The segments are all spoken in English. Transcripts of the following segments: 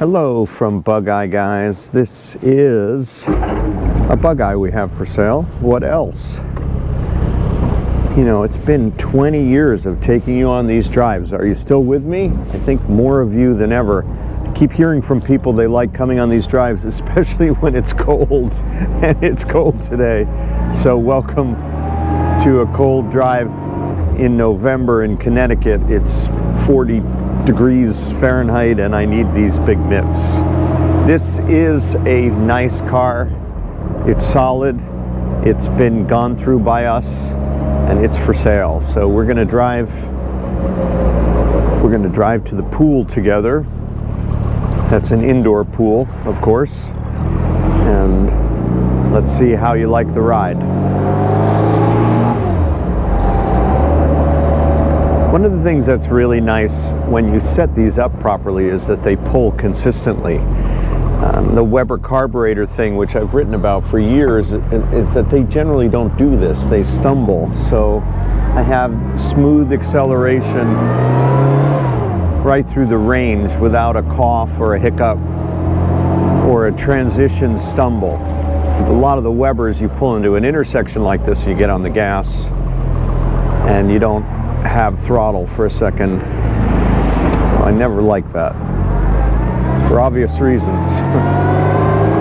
Hello from Bugeye, guys. This is a Bugeye we have for sale. What else? You know, it's been 20 years of taking you on these drives. Are you still with me? I think more of you than ever. I keep hearing from people they like coming on these drives, especially when it's cold, and it's cold today. So welcome to a cold drive in November in Connecticut. It's 40 degrees Fahrenheit and I need these big mitts. This is a nice car. It's solid. It's been gone through by us and it's for sale. So we're going to drive to the pool together. That's an indoor pool, of course. And let's see how you like the ride. One of the things that's really nice when you set these up properly is that they pull consistently. The Weber carburetor thing, which I've written about for years, is that they generally don't do this. They stumble. So I have smooth acceleration right through the range without a cough or a hiccup or a transition stumble. A lot of the Webers, you pull into an intersection like this, you get on the gas and you don't have throttle for a second. Well, I never like that for obvious reasons.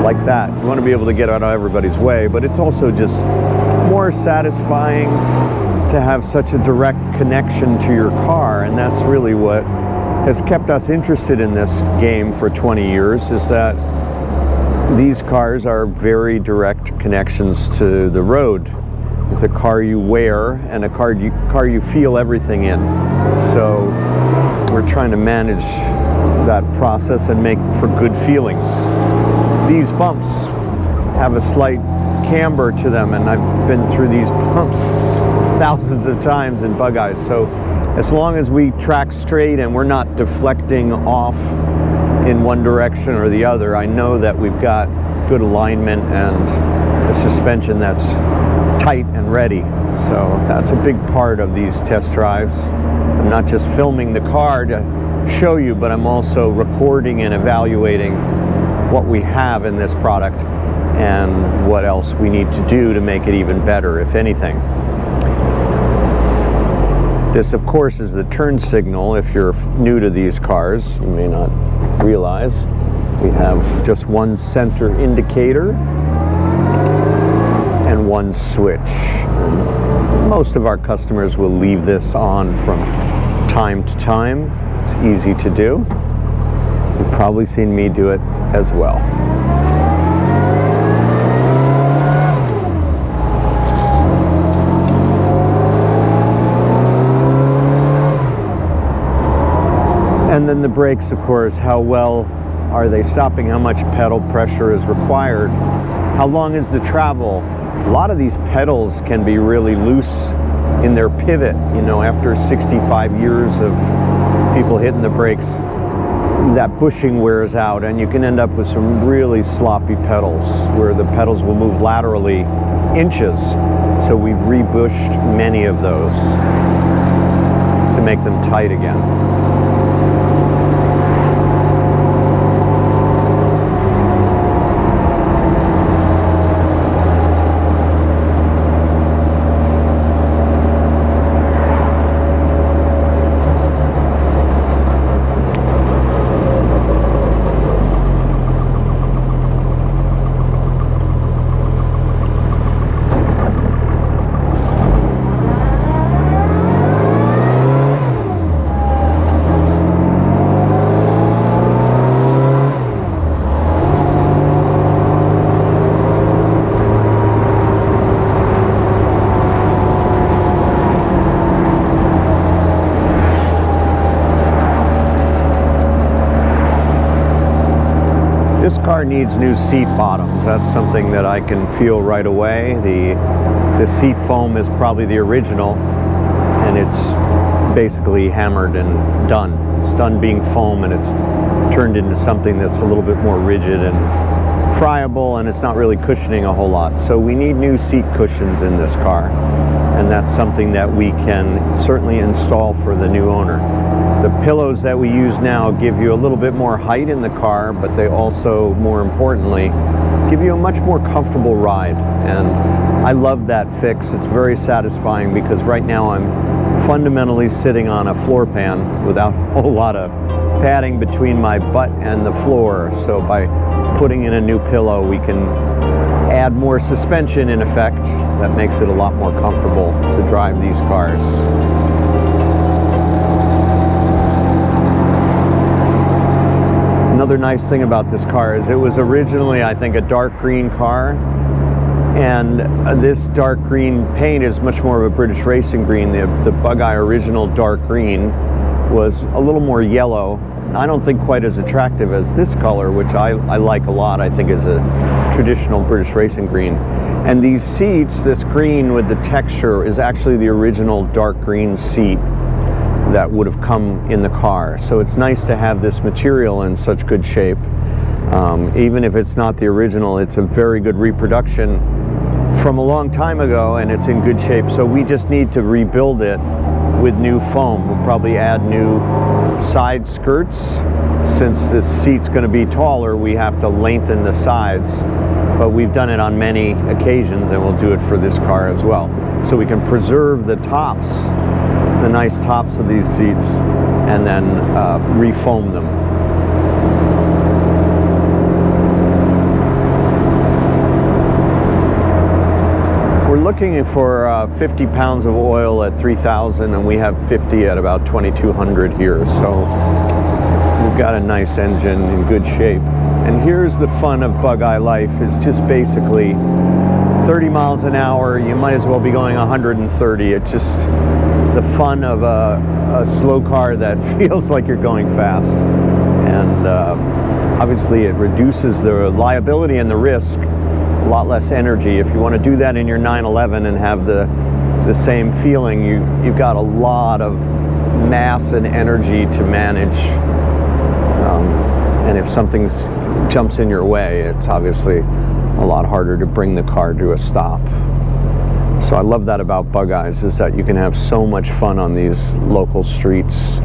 Like that, you want to be able to get out of everybody's way, but it's also just more satisfying to have such a direct connection to your car, and that's really what has kept us interested in this game for 20 years, is that these cars are very direct connections to the road. It's a car you wear and a car you feel everything in. So we're trying to manage that process and make for good feelings. These bumps have a slight camber to them, and I've been through these bumps thousands of times in Bugeyes. So as long as we track straight and we're not deflecting off in one direction or the other, I know that we've got good alignment and a suspension that's tight and ready. So that's a big part of these test drives. I'm not just filming the car to show you, but I'm also recording and evaluating what we have in this product and what else we need to do to make it even better, if anything. This, of course, is the turn signal. If you're new to these cars, you may not realize we have just one center indicator and one switch. And most of our customers will leave this on from time to time. It's easy to do. You've probably seen me do it as well. And then the brakes, of course, how well are they stopping? How much pedal pressure is required? How long is the travel? A lot of these pedals can be really loose in their pivot. You know, after 65 years of people hitting the brakes, that bushing wears out and you can end up with some really sloppy pedals where the pedals will move laterally inches. So we've rebushed many of those to make them tight again. This car needs new seat bottoms. That's something that I can feel right away. The seat foam is probably the original, and it's basically hammered and done. It's done being foam, and it's turned into something that's a little bit more rigid and friable, and it's not really cushioning a whole lot. So we need new seat cushions in this car, and that's something that we can certainly install for the new owner. The pillows that we use now give you a little bit more height in the car, but they also, more importantly, give you a much more comfortable ride. And I love that fix. It's very satisfying because right now I'm fundamentally sitting on a floor pan without a whole lot of padding between my butt and the floor. So by putting in a new pillow, we can add more suspension in effect. That makes it a lot more comfortable to drive these cars. Another nice thing about this car is it was originally, I think, a dark green car, and this dark green paint is much more of a British racing green. The Bugeye original dark green was a little more yellow. I don't think quite as attractive as this color, which I like a lot. I think is a traditional British racing green. And these seats, this green with the texture, is actually the original dark green seat that would have come in the car. So it's nice to have this material in such good shape. Even if it's not the original, it's a very good reproduction from a long time ago, and it's in good shape. So we just need to rebuild it with new foam. We'll probably add new side skirts. Since this seat's going to be taller, we have to lengthen the sides, but we've done it on many occasions, and we'll do it for this car as well. So we can preserve the tops, the nice tops of these seats, and then refoam them. We're looking for 50 pounds of oil at 3,000, and we have 50 at about 2,200 here. So we've got a nice engine in good shape. And here's the fun of Bugeye life, is just basically 30 miles an hour. You might as well be going 130. It's just the fun of a slow car that feels like you're going fast. And obviously it reduces the liability and the risk, a lot less energy. If you want to do that in your 911 and have the same feeling, you've got a lot of mass and energy to manage. And if something jumps in your way, it's obviously a lot harder to bring the car to a stop. So I love that about Bugeyes, is that you can have so much fun on these local streets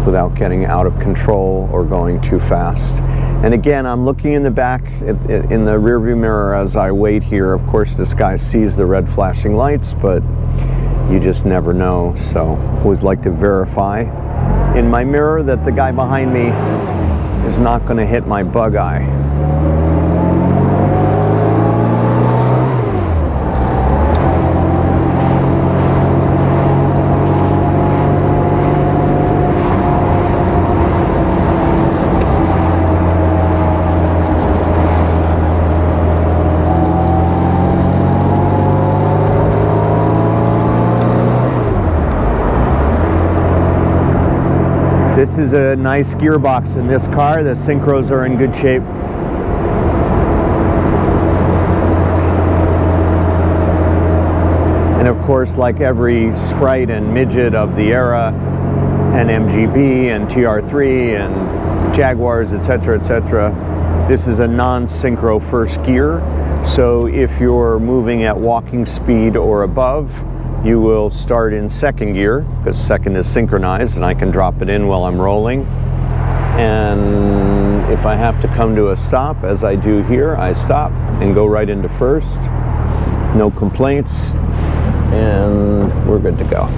without getting out of control or going too fast. And again, I'm looking in the back, in the rearview mirror as I wait here. Of course, this guy sees the red flashing lights, but you just never know. So I always like to verify in my mirror that the guy behind me is not going to hit my Bugeye. This is a nice gearbox in this car. The synchros are in good shape. And of course, like every Sprite and Midget of the era, and MGB and TR3 and Jaguars, etc., etc., this is a non-synchro first gear. So if you're moving at walking speed or above, you will start in second gear, because second is synchronized, and I can drop it in while I'm rolling. And if I have to come to a stop, as I do here, I stop and go right into first. No complaints, and we're good to go.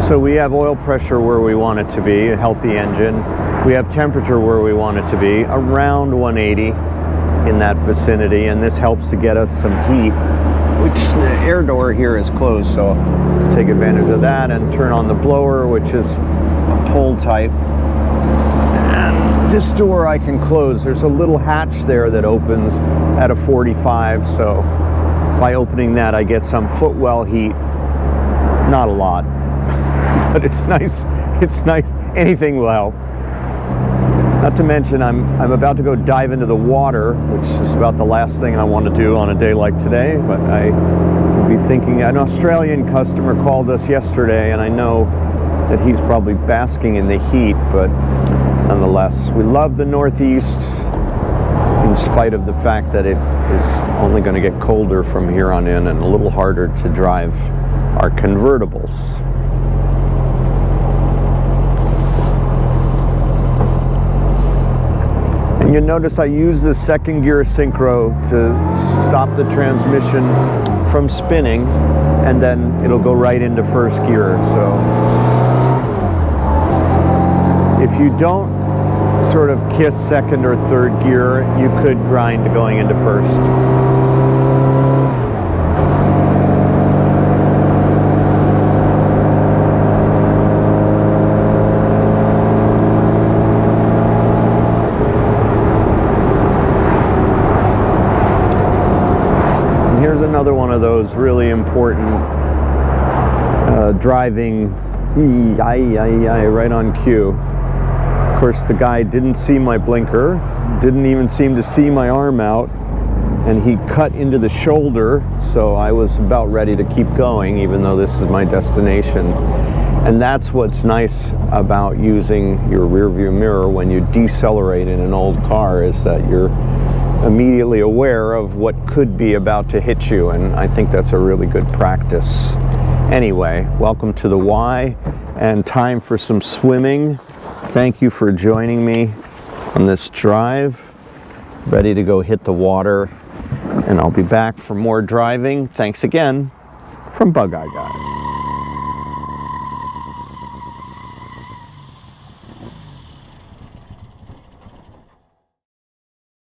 So we have oil pressure where we want it to be, a healthy engine. We have temperature where we want it to be, around 180 in that vicinity, and this helps to get us some heat, which the air door here is closed, so I'll take advantage of that and turn on the blower, which is a pull type. And this door I can close. There's a little hatch there that opens at a 45, so by opening that I get some footwell heat. Not a lot. But it's nice. It's nice. Anything will help. Not to mention, I'm about to go dive into the water, which is about the last thing I want to do on a day like today. But I will be thinking. An Australian customer called us yesterday, and I know that he's probably basking in the heat, but nonetheless, we love the Northeast in spite of the fact that it is only going to get colder from here on in and a little harder to drive our convertibles. And you'll notice I use the second gear synchro to stop the transmission from spinning, and then it'll go right into first gear. So if you don't sort of kiss second or third gear, you could grind going into first. Here's another one of those really important driving right on cue. Of course, the guy didn't see my blinker, didn't even seem to see my arm out, and he cut into the shoulder, so I was about ready to keep going, even though this is my destination. And that's what's nice about using your rear view mirror when you decelerate in an old car, is that you're immediately aware of what could be about to hit you, and I think that's a really good practice. Anyway, welcome to the Y, and time for some swimming. Thank you for joining me on this drive. Ready to go hit the water, and I'll be back for more driving. Thanks again from Bugeye Guy.